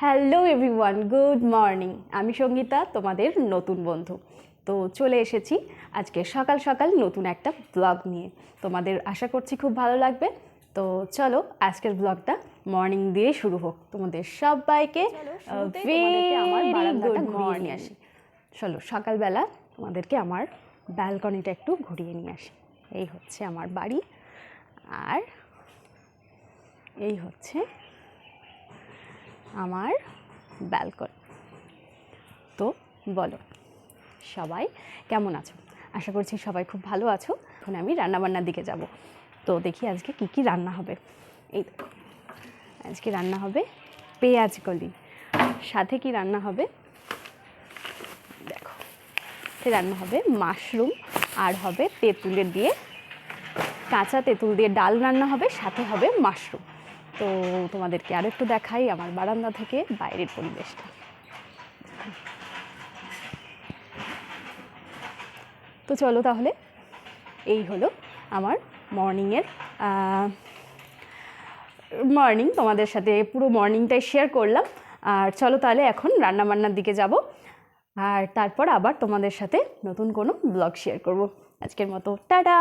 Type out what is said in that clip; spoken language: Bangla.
Hello everyone, good morning. আমি সঙ্গীতা, তোমাদের নতুন বন্ধু। তো চলে এসেছি আজকে সকাল সকাল নতুন একটা ব্লগ নিয়ে। তোমাদের আশা করছি খুব ভালো লাগবে। তো চলো আজকের ব্লগটা মর্নিং দিয়ে শুরু হোক। তোমাদের সবাইকে ভেরি গুড মর্নিং। আসি চলো, সকালবেলা তোমাদেরকে আমার ব্যালকনিটা একটু ঘুরিয়ে নিয়ে আসি। এই হচ্ছে আমার বাড়ি, আর এই হচ্ছে আমার ব্যালকনি। তো বলো সবাই কেমন আছো? আশা করছি সবাই খুব ভালো আছো। এখন আমি রান্নাবান্নার দিকে যাব। তো দেখি আজকে কি কি রান্না হবে। এই আজকে রান্না হবে পেঁয়াজ কলি, সাথে কি রান্না হবে দেখো, রান্না হবে মাশরুম, আর হবে তেঁতুলের দিয়ে, কাঁচা তেঁতুল দিয়ে ডাল রান্না হবে, সাথে হবে মাশরুম। তো তোমাদেরকে আরেকটু দেখাই আমার বারান্দা থেকে বাইরের পরিবেশটা। তো চলো তাহলে, এই হলো আমার মর্নিং। তোমাদের সাথে পুরো মর্নিংটাই শেয়ার করলাম। আর চলো তাহলে এখন রান্নাবান্নার দিকে যাব, আর তারপর আবার তোমাদের সাথে নতুন কোনো ব্লগ শেয়ার করব। আজকের মতো টাটা।